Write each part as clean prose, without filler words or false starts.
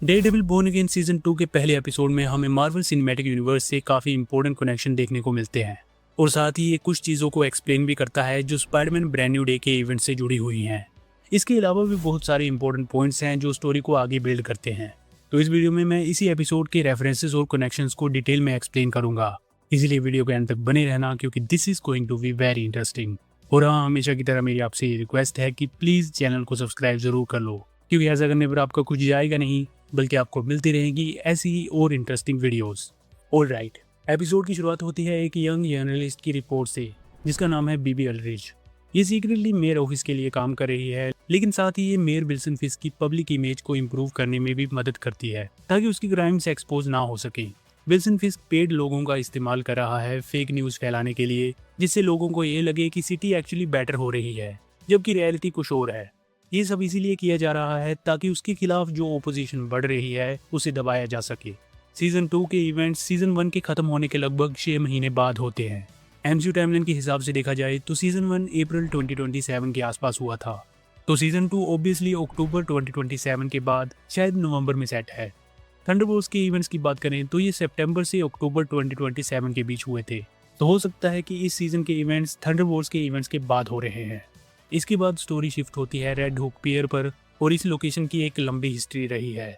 Daredevil born again season 2 के पहले episode में हमें मार्वल सिनेमैटिक यूनिवर्स से काफ़ी इंपॉर्टेंट कनेक्शन देखने को मिलते हैं और साथ ही ये कुछ चीज़ों को एक्सप्लेन भी करता है जो स्पाइडरमैन ब्रांड न्यू डे के इवेंट से जुड़ी हुई हैं। इसके अलावा भी बहुत सारे इंपॉर्टेंट पॉइंट्स हैं जो स्टोरी को आगे बिल्ड करते हैं। तो इस वीडियो में मैं इसी एपिसोड के रेफरेंसेस और कनेक्शंस को डिटेल में एक्सप्लेन करूंगा, इसीलिए वीडियो के एंड तक बने रहना क्योंकि this is going to be very interesting. और हाँ, हमेशा की तरह मेरी आपसे ये रिक्वेस्ट है कि प्लीज़ चैनल को सब्सक्राइब जरूर कर लो, क्योंकि ऐसा करने पर आपका कुछ जाएगा नहीं बल्कि आपको मिलती रहेगी ऐसी ही और इंटरेस्टिंग वीडियोस। ऑलराइट, एपिसोड की शुरुआत होती है एक यंग जर्नलिस्ट की रिपोर्ट से जिसका नाम है बीबी अल्ड्रिज। ये सीक्रेटली मेयर ऑफिस के लिए काम कर रही है, लेकिन साथ ही ये मेयर विल्सन फिस्क की पब्लिक इमेज को इम्प्रूव करने में भी मदद करती है ताकि उसकी क्राइम्स एक्सपोज ना हो सके। विल्सन फिस्क पेड लोगों का इस्तेमाल कर रहा है फेक न्यूज़ फैलाने के लिए, जिससे लोगों को ये लगे कि सिटी एक्चुअली बेटर हो रही है जबकि रियलिटी कुछ और है। ये सब इसीलिए किया जा रहा है ताकि उसके खिलाफ जो ओपोजिशन बढ़ रही है उसे दबाया जा सके। सीजन 2 के इवेंट्स सीजन 1 के खत्म होने के लगभग 6 महीने बाद होते हैं। एमसीयू टाइमलाइन के हिसाब से देखा जाए तो सीजन 1 अप्रैल 2027 के आसपास हुआ था, तो सीजन 2 ऑब्वियसली अक्टूबर 2027 के बाद शायद नवंबर में सेट है। थंडरबोल्ट्स के इवेंट्स की बात करें तो ये सितंबर से अक्टूबर 2027 के बीच हुए थे, तो हो सकता है कि इस सीजन के इवेंट्स थंडरबोल्ट्स के इवेंट्स के बाद हो रहे हैं। इसके बाद स्टोरी शिफ्ट होती है रेड हुक पियर पर और इस लोकेशन की एक लंबी हिस्ट्री रही है।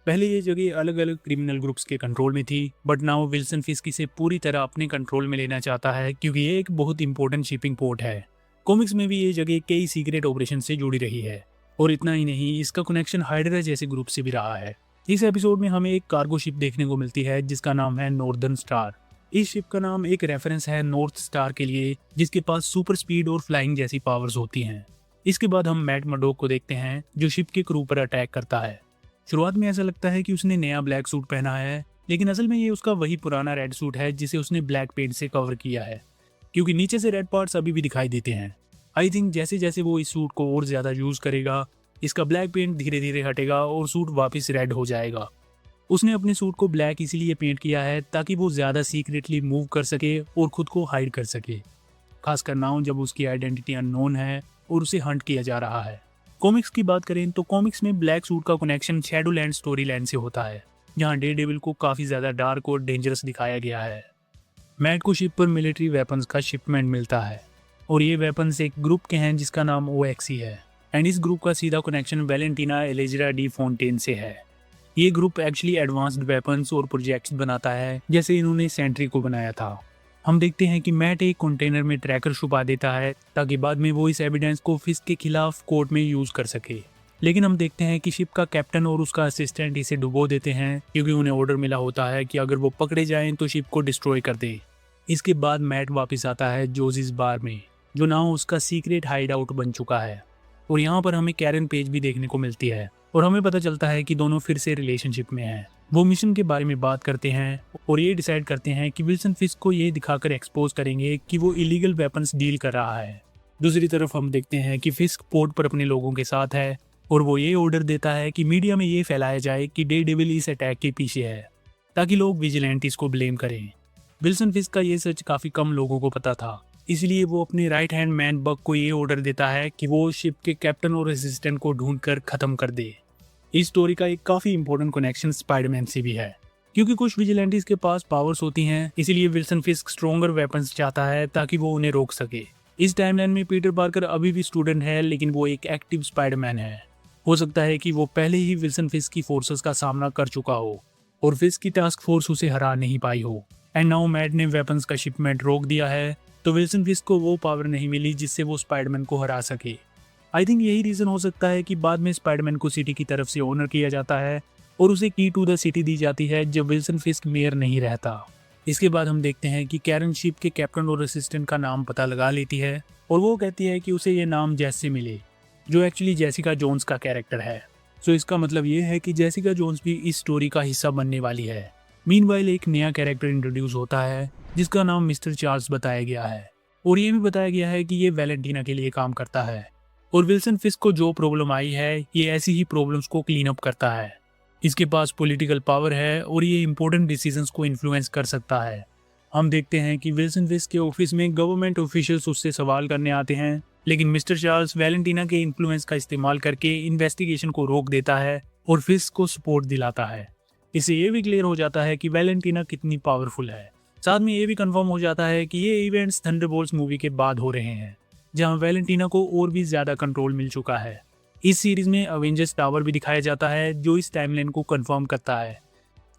पहले ये जगह अलग अलग क्रिमिनल ग्रुप्स के कंट्रोल में थी, बट नाउ विल्सन फिस्क इसे पूरी तरह अपने कंट्रोल में लेना चाहता है क्योंकि ये एक बहुत इंपॉर्टेंट शिपिंग पोर्ट है। कॉमिक्स में भी ये जगह कई सीक्रेट ऑपरेशन से जुड़ी रही है और इतना ही नहीं, इसका कनेक्शन हाइड्रा जैसे ग्रुप से भी रहा है। इस एपिसोड में हमें एक कार्गो शिप देखने को मिलती है जिसका नाम है नॉर्दर्न स्टार। इस शिप का नाम एक रेफरेंस है नॉर्थ स्टार के लिए, जिसके पास सुपर स्पीड और फ्लाइंग जैसी पावर्स होती हैं। इसके बाद हम मैट मर्डोक को देखते हैं जो शिप के क्रू पर अटैक करता है। शुरुआत में ऐसा लगता है कि उसने नया ब्लैक सूट पहना है, लेकिन असल में ये उसका वही पुराना रेड सूट है जिसे उसने ब्लैक पेंट से कवर किया है, क्योंकि नीचे से रेड पार्ट्स अभी भी दिखाई देते हैं। आई थिंक जैसे जैसे वो इस सूट को और ज़्यादा यूज़ करेगा, इसका ब्लैक पेंट धीरे धीरे हटेगा और सूट वापस रेड हो जाएगा। उसने अपने सूट को ब्लैक इसीलिए पेंट किया है ताकि वो ज़्यादा सीक्रेटली मूव कर सके और खुद को हाइड कर सके, खासकर नाउ जब उसकी आइडेंटिटी अननोन है और उसे हंट किया जा रहा है। कॉमिक्स की बात करें तो कॉमिक्स में ब्लैक सूट का कनेक्शन शैडोलैंड स्टोरी लाइन से होता है, जहाँ डेयरडेविल को काफ़ी ज़्यादा डार्क और डेंजरस दिखाया गया है। मैट को शिप पर मिलिट्री वेपन्स का शिपमेंट मिलता है और ये वेपन्स एक ग्रुप के हैं जिसका नाम OXE है, एंड इस ग्रुप का सीधा कनेक्शन वैलेंटीना एलेजरा डी फोंटेन से है। ये ग्रुप एक्चुअली एडवांस्ड वेपन्स और प्रोजेक्ट्स बनाता है, जैसे इन्होंने सेंट्री को बनाया था। हम देखते हैं कि मैट एक कंटेनर में ट्रैकर छुपा देता है ताकि बाद में वो इस एविडेंस को फिस्क के खिलाफ कोर्ट में यूज कर सके, लेकिन हम देखते हैं कि शिप का कैप्टन और उसका असिस्टेंट इसे डुबो देते हैं क्योंकि उन्हें ऑर्डर मिला होता है कि अगर वो पकड़े जाएं तो शिप को डिस्ट्रॉय कर दे। इसके बाद मैट वापस आता है जोजिस बार में, जो नाउ उसका सीक्रेट हाइड आउट बन चुका है, और यहाँ पर हमें कैरन पेज भी देखने को मिलती है और हमें पता चलता है कि दोनों फिर से रिलेशनशिप में हैं। वो मिशन के बारे में बात करते हैं और ये डिसाइड करते हैं कि विल्सन फिस्क को ये दिखाकर एक्सपोज करेंगे कि वो इलीगल वेपन्स डील कर रहा है। दूसरी तरफ हम देखते हैं कि फिस्क पोर्ट पर अपने लोगों के साथ है और वो ये ऑर्डर देता है कि मीडिया में ये फैलाया जाए कि डेयरडेविल इस अटैक के पीछे है ताकि लोग विजिलेंटिस को ब्लेम करें। विल्सन फिस्क का ये सच काफ़ी कम लोगों को पता था, इसलिए वो अपने राइट हैंड मैन बक को ये ऑर्डर देता है कि वो शिप के कैप्टन और असिस्टेंट को ढूंढ कर ख़त्म कर दे। इस स्टोरी का एक काफ़ी इंपॉर्टेंट कनेक्शन स्पाइडरमैन से भी है, क्योंकि कुछ विजिलेंटीज के पास पावर्स होती हैं, इसीलिए विल्सन फिस्क स्ट्रॉन्गर वेपन्स चाहता है ताकि वो उन्हें रोक सके। इस टाइमलाइन में पीटर पार्कर अभी भी स्टूडेंट है, लेकिन वो एक एक्टिव स्पाइडरमैन है। हो सकता है कि वो पहले ही विल्सन फिस्क की फोर्सेस का सामना कर चुका हो और फिस्क की टास्क फोर्स उसे हरा नहीं पाई हो, एंड नाउ मैट ने वेपन्स का शिपमेंट रोक दिया है, तो विल्सन फिस्क को वो पावर नहीं मिली जिससे वो स्पाइडरमैन को हरा सके। आई थिंक यही रीज़न हो सकता है कि बाद में स्पाइडरमैन को सिटी की तरफ से ऑनर किया जाता है और उसे की टू द सिटी दी जाती है जब विल्सन फिस्क मेयर नहीं रहता। इसके बाद हम देखते हैं कि कैरन शिप के कैप्टन और असिस्टेंट का नाम पता लगा लेती है और वो कहती है कि उसे ये नाम जेस से मिले, जो एक्चुअली जेसिका जोन्स का कैरेक्टर है। सो इसका मतलब ये है कि जेसिका जोन्स भी इस स्टोरी का हिस्सा बनने वाली है। मीनवाइल एक नया कैरेक्टर इंट्रोड्यूस होता है जिसका नाम मिस्टर चार्ल्स बताया गया है, और ये भी बताया गया है कि ये वैलेंटीना के लिए काम करता है और विल्सन फिस्क को जो प्रॉब्लम आई है ये ऐसी ही प्रॉब्लम्स को क्लीन अप करता है। इसके पास पॉलिटिकल पावर है और ये इंपॉर्टेंट डिसीजंस को इन्फ्लुएंस कर सकता है। हम देखते हैं कि विल्सन फिस्क के ऑफिस में गवर्नमेंट ऑफिशियल्स उससे सवाल करने आते हैं, लेकिन मिस्टर चार्ल्स वैलेंटीना के इन्फ्लुएंस का इस्तेमाल करके इन्वेस्टिगेशन को रोक देता है और फिस्ट को सपोर्ट दिलाता है। इससे ये भी क्लियर हो जाता है कि वैलेंटीना कितनी पावरफुल है। साथ में ये भी कंफर्म हो जाता है कि ये इवेंट्स थंडरबोल्ट्स मूवी के बाद हो रहे हैं, जहां वैलेंटीना को और भी ज़्यादा कंट्रोल मिल चुका है। इस सीरीज में अवेंजर्स टावर भी दिखाया जाता है, जो इस टाइमलाइन को कंफर्म करता है।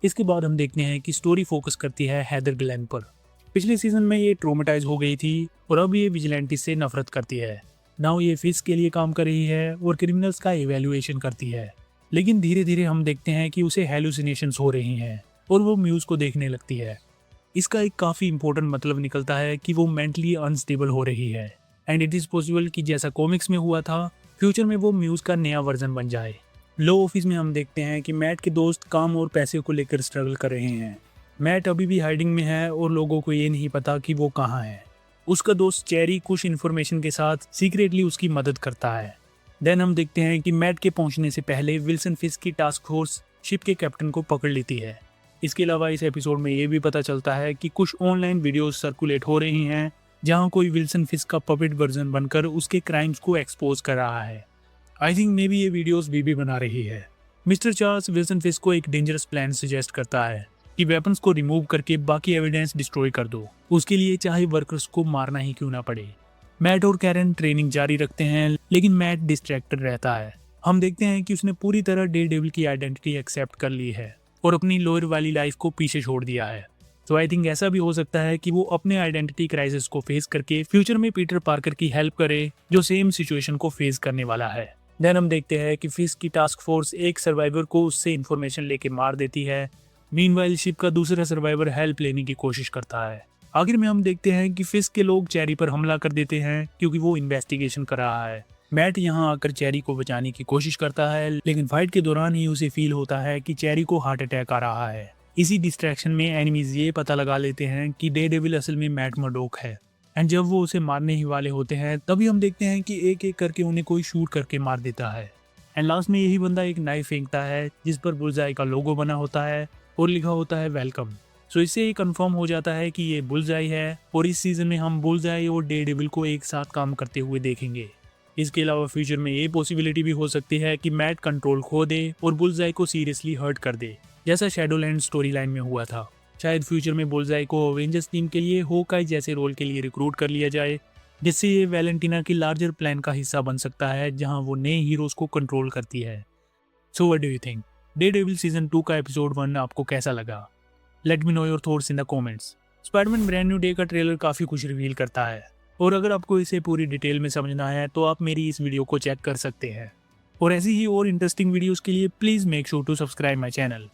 इसके बाद हम देखते हैं कि स्टोरी फोकस करती है हेदर ग्लेन पर। पिछले सीजन में ये ट्रोमेटाइज हो गई थी और अब ये विजिलेंटी से नफरत करती है। नाउ ये फिस्ट के लिए काम कर रही है और क्रिमिनल्स का इवैल्यूएशन करती है। लेकिन धीरे धीरे हम देखते हैं कि उसे हेलुसिनेशंस हो रही हैं और वो म्यूज़ को देखने लगती है। इसका एक काफ़ी इंपॉर्टेंट मतलब निकलता है कि वो मेंटली अनस्टेबल हो रही है एंड इट इज़ पॉसिबल कि जैसा कॉमिक्स में हुआ था, फ्यूचर में वो म्यूज़ का नया वर्जन बन जाए। लो ऑफिस में हम देखते हैं कि मैट के दोस्त काम और पैसे को लेकर स्ट्रगल कर रहे हैं। मैट अभी भी हाइडिंग में है और लोगों को ये नहीं पता कि वो कहाँ है। उसका दोस्त चेरी कुछ इन्फॉर्मेशन के साथ सीक्रेटली उसकी मदद करता है। देन हम देखते हैं कि मैट के पहुंचने से पहले विल्सन फिस्क की टास्क फोर्स शिप के कैप्टन को पकड़ लेती है। इसके अलावा इस एपिसोड में ये भी पता चलता है कि कुछ ऑनलाइन वीडियोस सर्कुलेट हो रही हैं, जहां कोई विल्सन फिस्क का पपेट वर्जन बनकर उसके क्राइम्स को एक्सपोज कर रहा है। आई थिंक मे बी ये वीडियोस बीबी बना रही है। मिस्टर चार्ल्स विल्सन फिस्क को एक डेंजरस प्लान सजेस्ट करता है कि वेपन्स को रिमूव करके बाकी एविडेंस डिस्ट्रॉय कर दो, उसके लिए चाहे वर्कर्स को मारना ही क्यों ना पड़े। मैट और कैरन ट्रेनिंग जारी रखते हैं, लेकिन मैट डिस्ट्रैक्टेड रहता है। हम देखते हैं कि उसने पूरी तरह डेयरडेविल की आइडेंटिटी एक्सेप्ट कर ली है और अपनी लोअर वाली लाइफ को पीछे छोड़ दिया है। तो आई थिंक ऐसा भी हो सकता है कि वो अपने आइडेंटिटी क्राइसिस को फेस करके फ्यूचर में पीटर पार्कर की हेल्प करे, जो सेम सिचुएशन को फेस करने वाला है। देन हम देखते हैं कि फिस्क की टास्क फोर्स एक सर्वाइवर को उससे इन्फॉर्मेशन लेके मार देती है। मीनवाइल शिप का दूसरा सर्वाइवर हेल्प लेने की कोशिश करता है। आखिर में हम देखते हैं कि फिस्क के लोग चेरी पर हमला कर देते हैं क्योंकि वो इन्वेस्टिगेशन कर रहा है। मैट यहाँ आकर चेरी को बचाने की कोशिश करता है, लेकिन फाइट के दौरान ही उसे फील होता है कि चेरी को हार्ट अटैक आ रहा है। इसी डिस्ट्रैक्शन में एनिमीज ये पता लगा लेते हैं कि डेयरडेविल असल में मैट मर्डोक है। एंड जब वो उसे मारने ही वाले होते हैं, तभी हम देखते हैं कि एक एक करके उन्हें कोई शूट करके मार देता है। एंड लास्ट में यही बंदा एक नाइफ फेंकता है जिस पर बुलजाई का लोगो बना होता है और लिखा होता है वेलकम। सो इससे ये कंफर्म हो जाता है कि ये बुलजाई है और इस सीजन में हम बुलजाई और डेयरडेविल को एक साथ काम करते हुए देखेंगे। इसके अलावा फ्यूचर में ये पॉसिबिलिटी भी हो सकती है कि मैट कंट्रोल खो दे और बुलजाई को सीरियसली हर्ट कर दे, जैसा शैडोलैंड स्टोरी लाइन में हुआ था। शायद फ्यूचर में बुलजाई को अवेंजर्स टीम के लिए होकाई जैसे रोल के लिए रिक्रूट कर लिया जाए, जिससे ये वैलेंटीना की लार्जर प्लान का हिस्सा बन सकता है, जहां वो नए हीरोज को कंट्रोल करती है। So what do you think? Daredevil season 2 का एपिसोड 1 आपको कैसा लगा? Let me know your thoughts in the comments. Spiderman brand new day का ट्रेलर काफ़ी कुछ रिवील करता है, और अगर आपको इसे पूरी डिटेल में समझना है तो आप मेरी इस वीडियो को चेक कर सकते हैं। और ऐसी ही और इंटरेस्टिंग वीडियोस के लिए please make sure to subscribe my channel.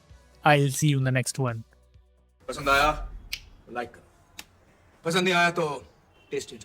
I will see you in the next one. पसंद आया लाइक करो, पसंद नहीं आया तो टेस्ट